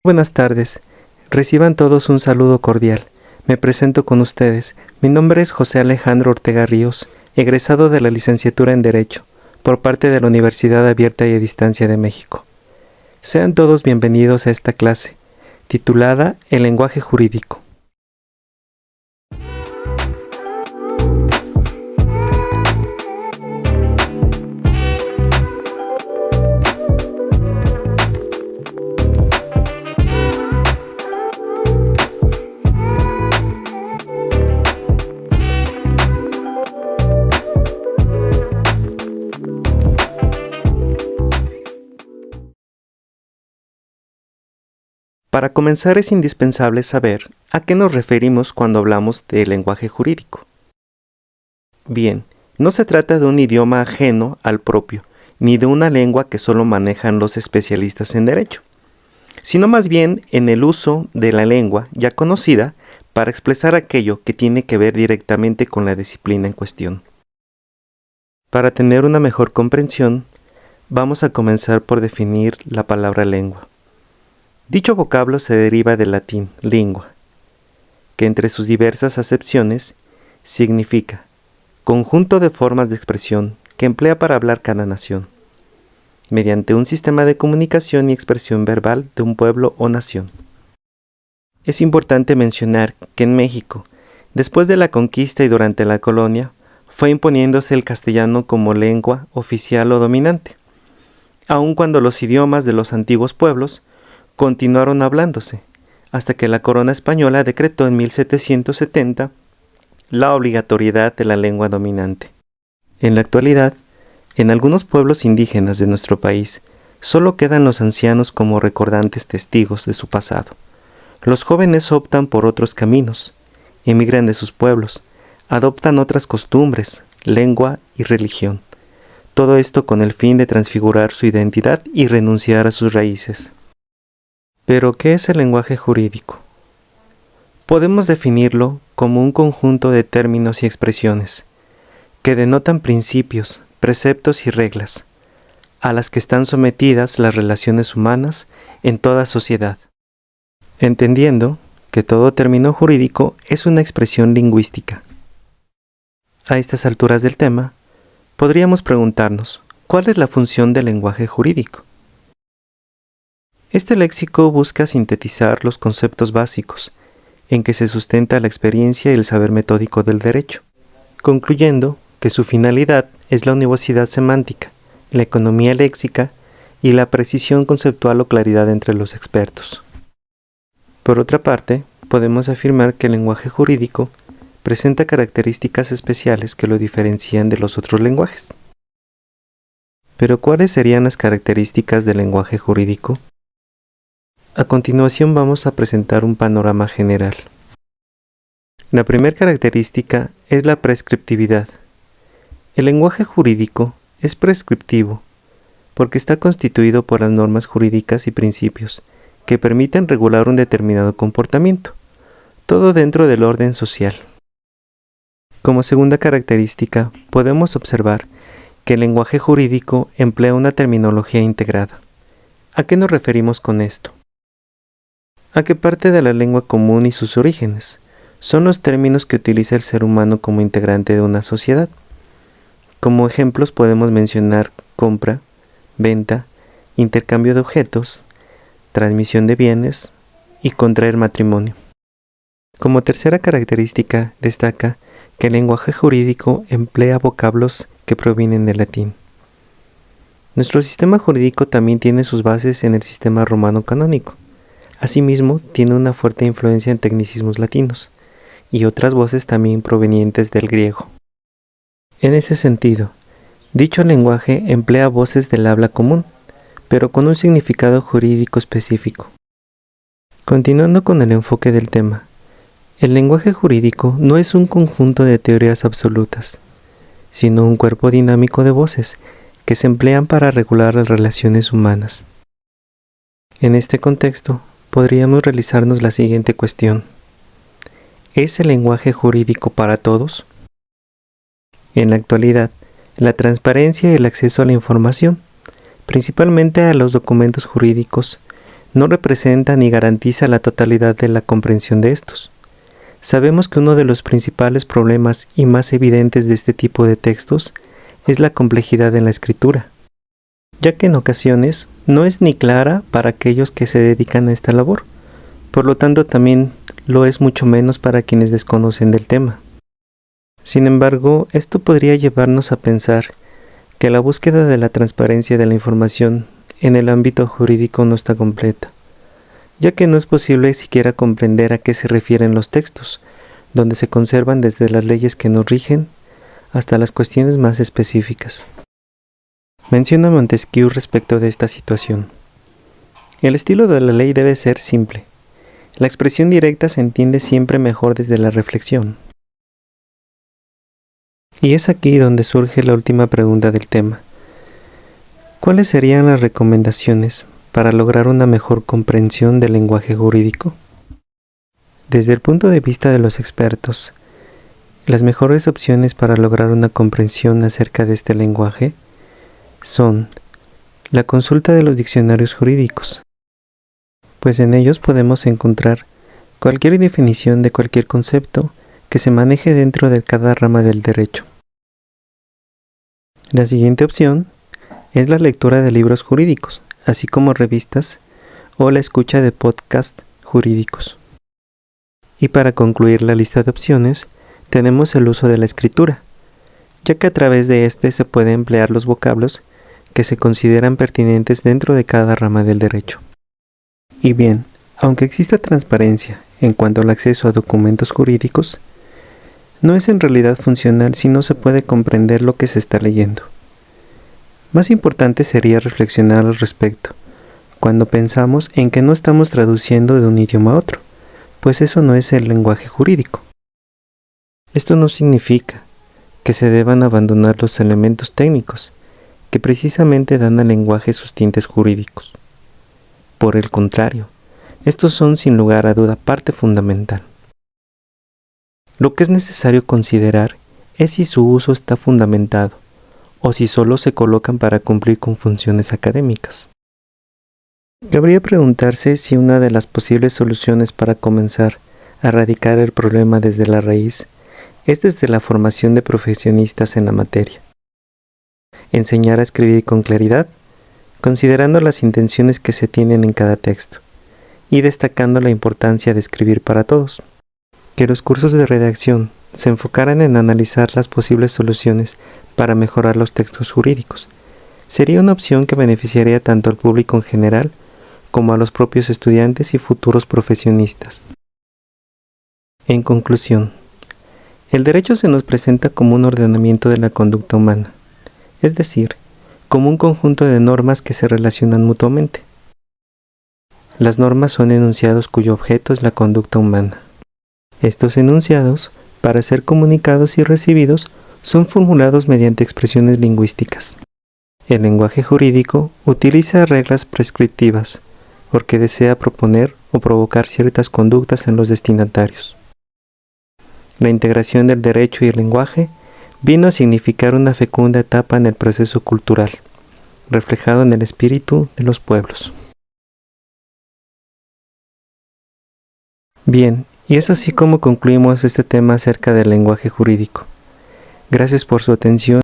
Buenas tardes. Reciban todos un saludo cordial. Me presento con ustedes. Mi nombre es José Alejandro Ortega Ríos, egresado de la licenciatura en Derecho, por parte de la Universidad Abierta y a Distancia de México. Sean todos bienvenidos a esta clase, titulada El lenguaje jurídico. Para comenzar es indispensable saber a qué nos referimos cuando hablamos de lenguaje jurídico. Bien, no se trata de un idioma ajeno al propio, ni de una lengua que solo manejan los especialistas en derecho, sino más bien en el uso de la lengua ya conocida para expresar aquello que tiene que ver directamente con la disciplina en cuestión. Para tener una mejor comprensión, vamos a comenzar por definir la palabra lengua. Dicho vocablo se deriva del latín lingua, que entre sus diversas acepciones significa conjunto de formas de expresión que emplea para hablar cada nación, mediante un sistema de comunicación y expresión verbal de un pueblo o nación. Es importante mencionar que en México, después de la conquista y durante la colonia, fue imponiéndose el castellano como lengua oficial o dominante, aun cuando los idiomas de los antiguos pueblos continuaron hablándose, hasta que la corona española decretó en 1770 la obligatoriedad de la lengua dominante. En la actualidad, en algunos pueblos indígenas de nuestro país, solo quedan los ancianos como recordantes testigos de su pasado. Los jóvenes optan por otros caminos, emigran de sus pueblos, adoptan otras costumbres, lengua y religión. Todo esto con el fin de transfigurar su identidad y renunciar a sus raíces. Pero, ¿qué es el lenguaje jurídico? Podemos definirlo como un conjunto de términos y expresiones que denotan principios, preceptos y reglas, a las que están sometidas las relaciones humanas en toda sociedad, entendiendo que todo término jurídico es una expresión lingüística. A estas alturas del tema, podríamos preguntarnos, ¿cuál es la función del lenguaje jurídico? Este léxico busca sintetizar los conceptos básicos en que se sustenta la experiencia y el saber metódico del derecho, concluyendo que su finalidad es la univocidad semántica, la economía léxica y la precisión conceptual o claridad entre los expertos. Por otra parte, podemos afirmar que el lenguaje jurídico presenta características especiales que lo diferencian de los otros lenguajes. Pero, ¿cuáles serían las características del lenguaje jurídico? A continuación vamos a presentar un panorama general. La primera característica es la prescriptividad. El lenguaje jurídico es prescriptivo porque está constituido por las normas jurídicas y principios que permiten regular un determinado comportamiento, todo dentro del orden social. Como segunda característica, podemos observar que el lenguaje jurídico emplea una terminología integrada. ¿A qué nos referimos con esto? A que parte de la lengua común y sus orígenes son los términos que utiliza el ser humano como integrante de una sociedad. Como ejemplos podemos mencionar compra, venta, intercambio de objetos, transmisión de bienes y contraer matrimonio. Como tercera característica destaca que el lenguaje jurídico emplea vocablos que provienen del latín. Nuestro sistema jurídico también tiene sus bases en el sistema romano canónico. Asimismo, tiene una fuerte influencia en tecnicismos latinos y otras voces también provenientes del griego. En ese sentido, dicho lenguaje emplea voces del habla común, pero con un significado jurídico específico. Continuando con el enfoque del tema, el lenguaje jurídico no es un conjunto de teorías absolutas, sino un cuerpo dinámico de voces que se emplean para regular las relaciones humanas. En este contexto, podríamos realizarnos la siguiente cuestión. ¿Es el lenguaje jurídico para todos? En la actualidad, la transparencia y el acceso a la información, principalmente a los documentos jurídicos, no representa ni garantiza la totalidad de la comprensión de estos. Sabemos que uno de los principales problemas y más evidentes de este tipo de textos es la complejidad en la escritura, ya que en ocasiones no es ni clara para aquellos que se dedican a esta labor, por lo tanto también lo es mucho menos para quienes desconocen del tema. Sin embargo, esto podría llevarnos a pensar que la búsqueda de la transparencia de la información en el ámbito jurídico no está completa, ya que no es posible siquiera comprender a qué se refieren los textos, donde se conservan desde las leyes que nos rigen hasta las cuestiones más específicas. Menciona Montesquieu respecto de esta situación. El estilo de la ley debe ser simple. La expresión directa se entiende siempre mejor desde la reflexión. Y es aquí donde surge la última pregunta del tema. ¿Cuáles serían las recomendaciones para lograr una mejor comprensión del lenguaje jurídico? Desde el punto de vista de los expertos, las mejores opciones para lograr una comprensión acerca de este lenguaje son la consulta de los diccionarios jurídicos, pues en ellos podemos encontrar cualquier definición de cualquier concepto que se maneje dentro de cada rama del derecho. La siguiente opción es la lectura de libros jurídicos, así como revistas o la escucha de podcasts jurídicos. Y para concluir la lista de opciones, tenemos el uso de la escritura, ya que a través de este se pueden emplear los vocablos que se consideran pertinentes dentro de cada rama del derecho. Y bien, aunque exista transparencia en cuanto al acceso a documentos jurídicos, no es en realidad funcional si no se puede comprender lo que se está leyendo. Más importante sería reflexionar al respecto, cuando pensamos en que no estamos traduciendo de un idioma a otro, pues eso no es el lenguaje jurídico. Esto no significa que se deban abandonar los elementos técnicos, que precisamente dan al lenguaje sus tintes jurídicos. Por el contrario, estos son sin lugar a duda parte fundamental. Lo que es necesario considerar es si su uso está fundamentado o si solo se colocan para cumplir con funciones académicas. Cabría preguntarse si una de las posibles soluciones para comenzar a erradicar el problema desde la raíz es desde la formación de profesionistas en la materia. Enseñar a escribir con claridad, considerando las intenciones que se tienen en cada texto, y destacando la importancia de escribir para todos. Que los cursos de redacción se enfocaran en analizar las posibles soluciones para mejorar los textos jurídicos. Sería una opción que beneficiaría tanto al público en general como a los propios estudiantes y futuros profesionistas. En conclusión, el derecho se nos presenta como un ordenamiento de la conducta humana, es decir, como un conjunto de normas que se relacionan mutuamente. Las normas son enunciados cuyo objeto es la conducta humana. Estos enunciados, para ser comunicados y recibidos, son formulados mediante expresiones lingüísticas. El lenguaje jurídico utiliza reglas prescriptivas porque desea proponer o provocar ciertas conductas en los destinatarios. La integración del derecho y el lenguaje vino a significar una fecunda etapa en el proceso cultural, reflejado en el espíritu de los pueblos. Bien, y es así como concluimos este tema acerca del lenguaje jurídico. Gracias por su atención.